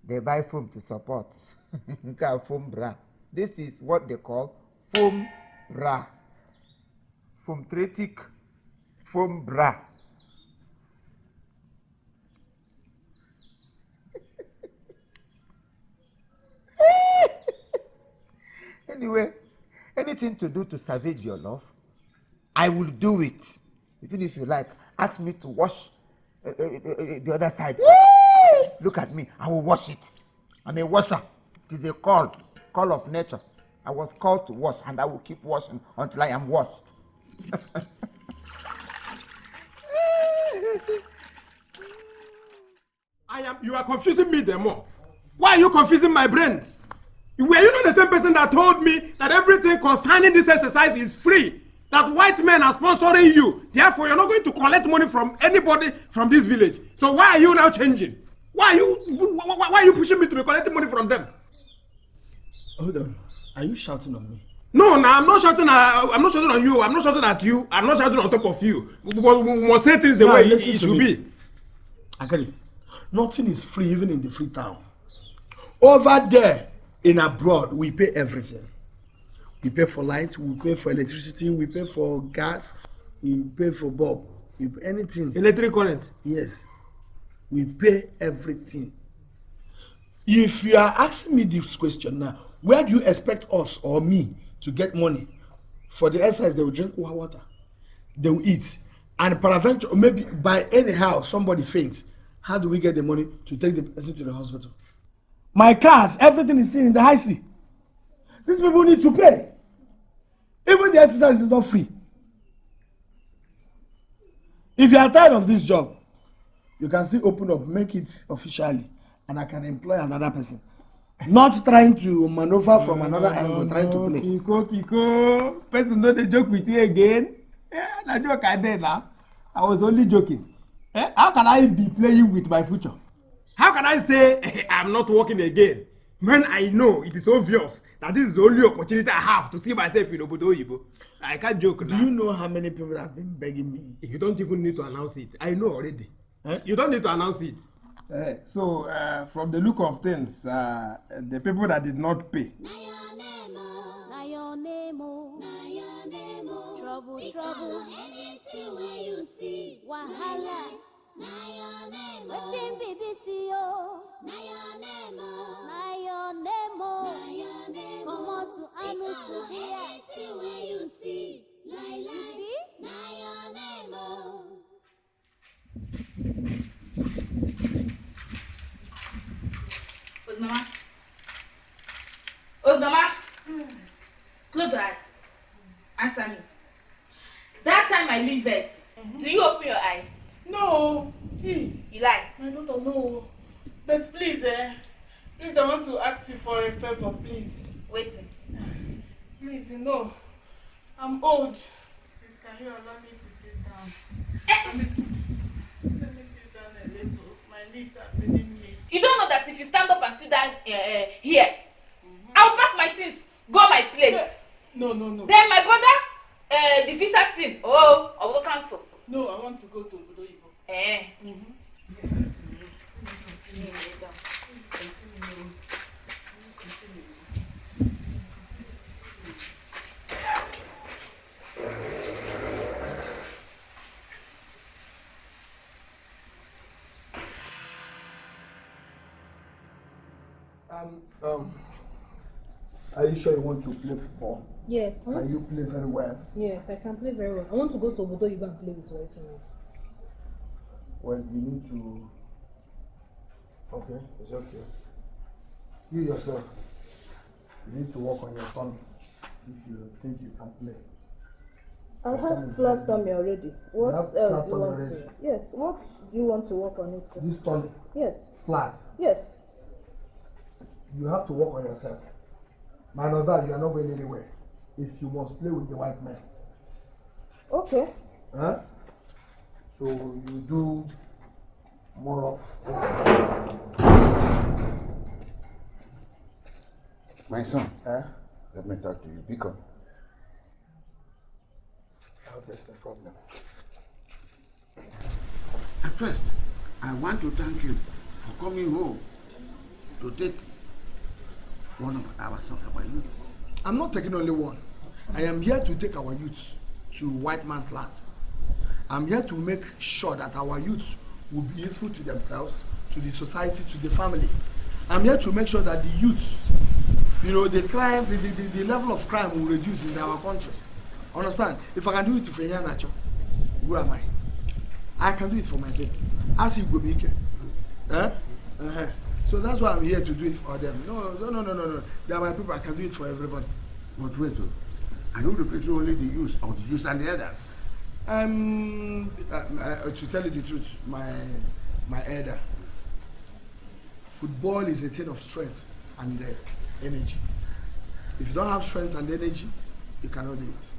they buy foam to support. Foam bra. This is what they call foam bra. Foam tritic foam bra. Anyway, anything to do to salvage your love, I will do it. Even if you like, ask me to wash the other side. Look at me, I will wash it. I'm a washer. It is a call of nature. I was called to wash, and I will keep washing until I am washed. You are confusing me the more. Why are you confusing my brains? Were you not the same person that told me that everything concerning this exercise is free? That white men are sponsoring you. Therefore, you're not going to collect money from anybody from this village. So why are you now changing? Why are you pushing me to be collecting money from them? Hold on. Are you shouting on me? No, I'm not shouting. I'm not shouting on you. I'm not shouting at you. I'm not shouting on top of you. Because we must say things the way it should be. I get it. Nothing is free, even in the free town. Over there, in abroad, we pay everything. We pay for lights, we pay for electricity, we pay for gas, we pay for bulb, we pay anything. Electric current? Yes. We pay everything. If you are asking me this question now, where do you expect us or me to get money? For the exercise, they will drink water, they will eat, and peradventure, maybe by anyhow somebody faints. How do we get the money to take the person to the hospital? My cars, everything is still in the high sea. These people need to pay. Even the exercise is not free. If you are tired of this job, you can still open up, make it officially, and I can employ another person. Not trying to maneuver from another angle, trying to play. Pico. Person know they joke with you again. Yeah, na joke I did now. I was only joking. How can I be playing with my future? How can I say I'm not working again when I know it is obvious that this is the only opportunity I have to see myself in Obodo Oyibo? I can't joke now. Do you know how many people have been begging me? You don't even need to announce it. I know already. You don't need to announce it. So, from the look of things, the people that did not pay. Trouble. Anything where you see wahala. Wetin be this yo? Na your name. Come on to Anusu here. Anything where you see, you see? Na your name. Old mama. Close your eye. Answer me. That time I leave it, do you open your eye? No. You lie. My daughter, no. But please, please, I want to ask you for a favor, please. Waiting. Please, you know, I'm old. Please, can you allow me to sit down? Let me sit down a little. My knees are paining me. You don't know that if you stand up and sit down here, I'll pack my things, go my place. No. Then my brother, the visa thing, I will cancel. No, I want to go to Obodo Oyibo. Continue later. Are you sure you want to play football? Yes. Can you play very well? Yes, I can play very well. I want to go to Obodo Oyibo and play with right now. Well, you need to... Okay, it's okay. You yourself, you need to work on your tummy if you think you can play. I have flat tummy already. What else do you want to? Yes, what do you want to work on it for? This tummy? Yes. Flat? Yes. You have to work on yourself. Minus that, you are not going anywhere. If you must play with the white man. Okay. Huh? So you do more of exercise. My son, let me talk to you. Because that's the problem. At first, I want to thank you for coming home to take one of our sons, our youth. I'm not taking only one. I am here to take our youths to white man's land. I'm here to make sure that our youths will be useful to themselves, to the society, to the family. I'm here to make sure that the youths, the crime, the level of crime will reduce in our country. Understand? If I can do it for here, Nacho, who am I? I can do it for my baby. As you go, Dikeh. So that's why I'm here to do it for them. No. They are my people. I can do it for everybody. But wait, are you recruiting only the youth or the youth and the elders? To tell you the truth, my elder, football is a thing of strength and energy. If you don't have strength and energy, you cannot do it.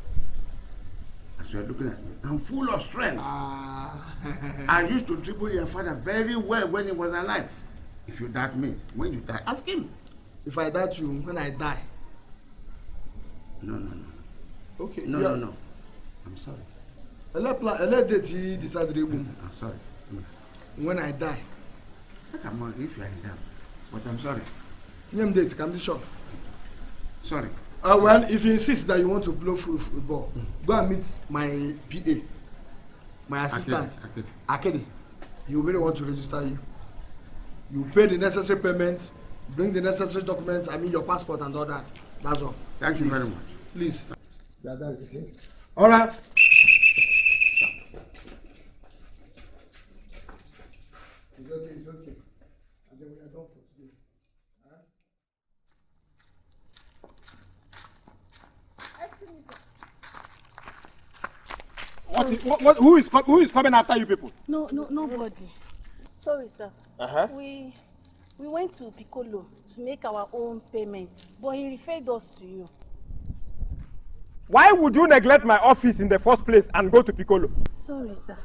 As you're looking at me, I'm full of strength. I used to dribble your father very well when he was alive. If you doubt me, when you die, ask him. If I doubt you, when I die? No. Okay. No. I'm sorry. I'm sorry. When I die? Come on, if you are in doubt. But I'm sorry. Name date, can be sure. Sorry. Well, if you insist that you want to play football, go and meet my PA, my assistant, Akedi. He will really want to register you. You pay the necessary payments, bring the necessary documents, your passport and all that. That's all. Thank you very much. Please. That's the thing. All right. It's okay. And then we are done for today. Who is coming after you people? No, nobody. Sorry, sir. We We went to Piccolo to make our own payment, but he referred us to you. Why would you neglect my office in the first place and go to Piccolo? Sorry, sir.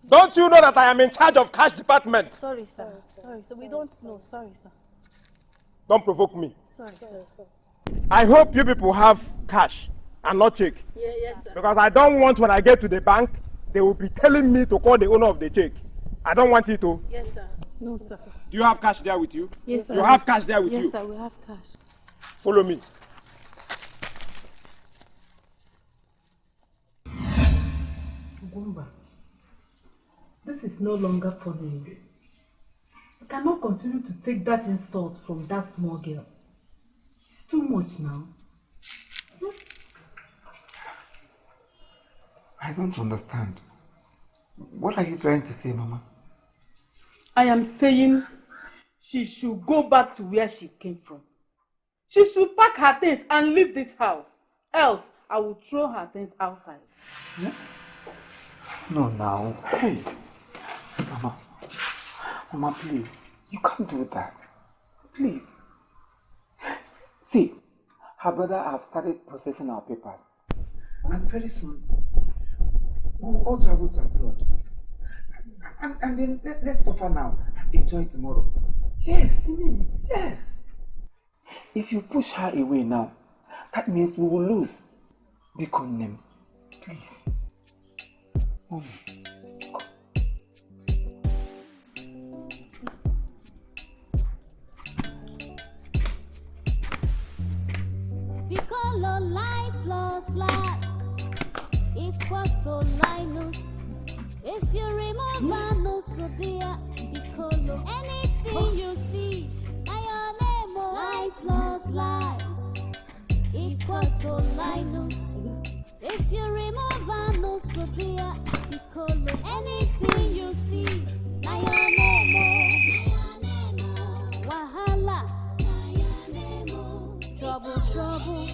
Don't you know that I am in charge of cash department? Sorry, sir. Sorry, sir. We don't know. Sorry, sir. Don't provoke me. Sorry, sir. I hope you people have cash and not check. Yes, sir. Because I don't want when I get to the bank, they will be telling me to call the owner of the check. I don't want it to. Yes, sir. No, sir. Do you have cash there with you? Yes, sir. You have cash there with you? Yes, sir. We have cash. Follow me. Ugumba, this is no longer funny. You cannot continue to take that insult from that small girl. It's too much now. I don't understand. What are you trying to say, Mama? I am saying she should go back to where she came from. She should pack her things and leave this house. Else, I will throw her things outside. Hmm? No, now. Hey. Mama. Mama, please. You can't do that. Please. See, her brother have started processing our papers. And very soon, we will all travel to abroad. And then let's suffer now and enjoy tomorrow. Yes, yes. If you push her away now, that means we will lose. Become them. Please. Mommy. Piccolo life plus life equals to Linus. If you remove Anus, dear Piccolo, anything you see, your name life plus life equals to Linus. If you remove Anus, dear Piccolo, anything you see, your name Wahala, trouble.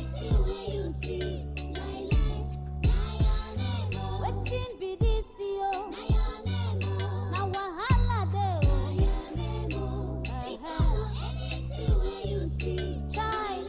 Wetin be this yo? Na wahala dey o. Anything wey you see, child.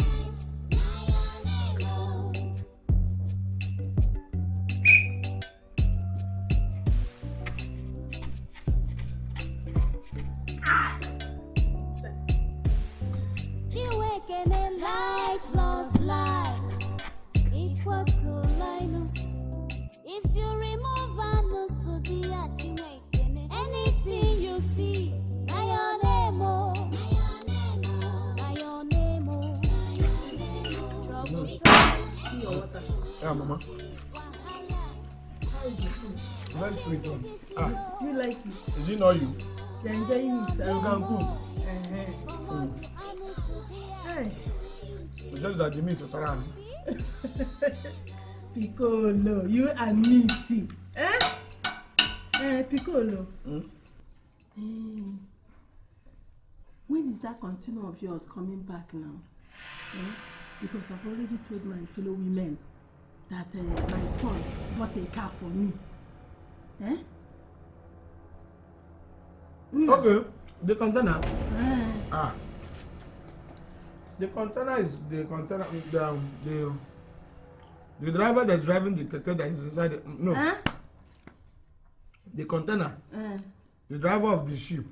Chiwekene life plus life equal to Linus. If you remove Anus, dear Chiwekene, anything you see, na your name o. Na your name o. Trouble. See your water. Yeah, Mama. How is the food? Very sweet one. You like it? Is it not you? You're enjoying it. You can cook. Hey. It's just that the meat is around. Piccolo, you and me too. Piccolo. When is that container of yours coming back now? Because I've already told my fellow women that my son bought a car for me. Okay, the container. The container is the container. The driver that's driving the keke that is inside the the container. The driver of the ship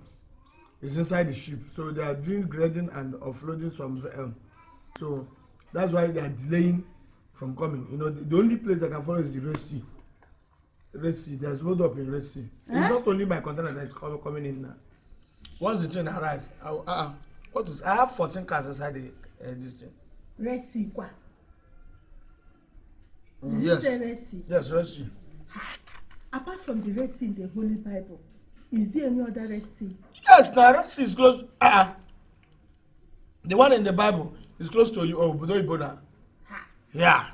is inside the ship, so they are doing grading and offloading some. So that's why they are delaying from coming. You know, the only place they can follow is the Red Sea. Red Sea. There's hold up in Red Sea. It's not only my container that is coming in now. Once the train arrives, I have 14 cars inside this thing. Red Sea, quoi? Yes. Red Sea? Yes, Red Sea. Apart from the Red Sea in the Holy Bible, is there any other Red Sea? Yes, the Red Sea is close. The one in the Bible is close to you. Oh, Budo Ibona. Yeah.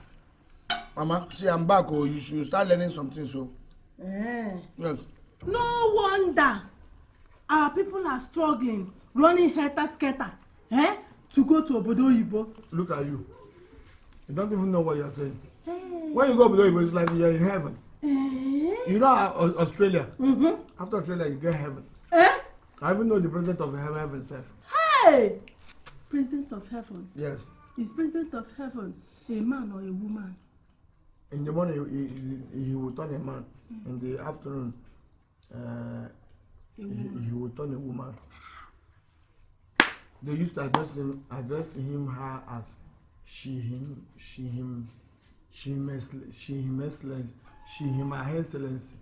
Mama, see, I'm back. Oh, you should start learning something. So. Yes. No wonder our people are struggling, running helter-skelter, to go to Obodo Igbo. Look at you. You don't even know what you're saying. When you go Obodo Igbo, it's like you're in heaven. You know Australia. After Australia, you get heaven. I even know the president of heaven himself. Hey! President of heaven. Yes. Is president of heaven a man or a woman? In the morning, he will turn a man. In the afternoon, he will turn a woman. They used to address him, her as she, him, her excellency.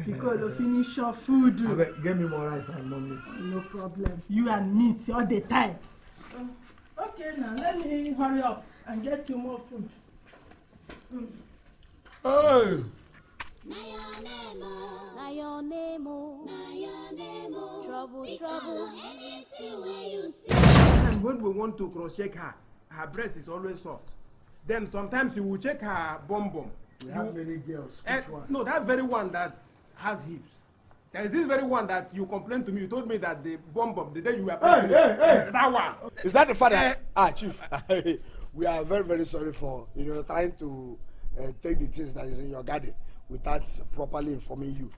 Piccolo, finish your food. Give me more rice and more meat. No problem. You and meat all the time. Okay, now let me hurry up and get you more food. Hey! Na your name, trouble. Anything where you see. And when we want to cross-check her, her breast is always soft. Then sometimes you will check her bum. We have many girls. Which one? No, that very one that has hips. There is this very one that you complained to me. You told me that the bum, the day you were pregnant, that one. Is that the father? Chief. We are very, very sorry for trying to take the things that is in your garden without properly informing you.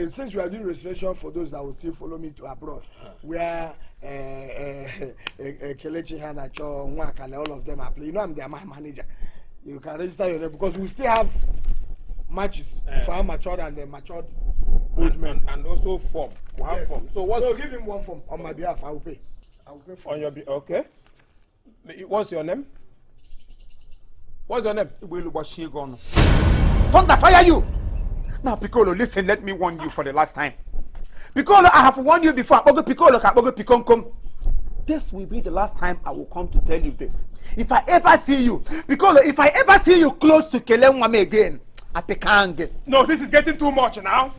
Since we are doing registration for those that will still follow me to abroad, where Kelechi Hanacho, Nwaka, and all of them are playing. I'm their manager. You can register your name because we still have matches for matured and matured old men, and also form. Yes. Form. So what? No, give him one form on my behalf. I will pay. I will pay for on your behalf. Okay. What's your name? What's your name? Thunder fire you! Now, Piccolo, listen, let me warn you for the last time. Piccolo, I have warned you before. This will be the last time I will come to tell you this. If I ever see you, Piccolo, if I ever see you close to Kelengwame again, I pekange. No, this is getting too much now.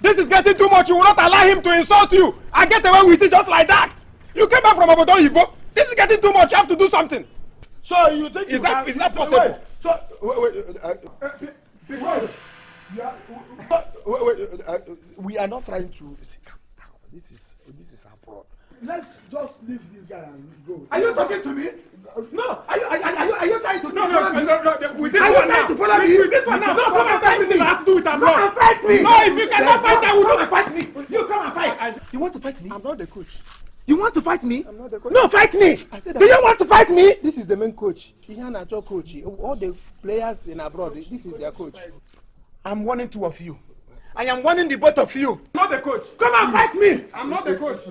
This is getting too much. You will not allow him to insult you. I get away with it just like that. You came back from Obodo Igbo. This is getting too much. You have to do something. So you think is that possible? Wait. So we are not trying to calm down. This is abroad. Let's just leave this guy and go. Are you talking to me? No. Are you trying to? No. With this are you one trying now. to follow me? With this one now. No, come and fight me. I have to do with abroad. Come and fight me. No, if you cannot fight, I will not fight me. You come and fight. You want to fight me? I'm not the coach. You want to fight me? I'm not the coach. No, fight me. Do you want to fight me? This is the main coach. Ihanacho coach. All the players in abroad, this is their coach. I'm warning two of you. I am warning the both of you. I'm not the coach. Come and fight me. I'm not the coach.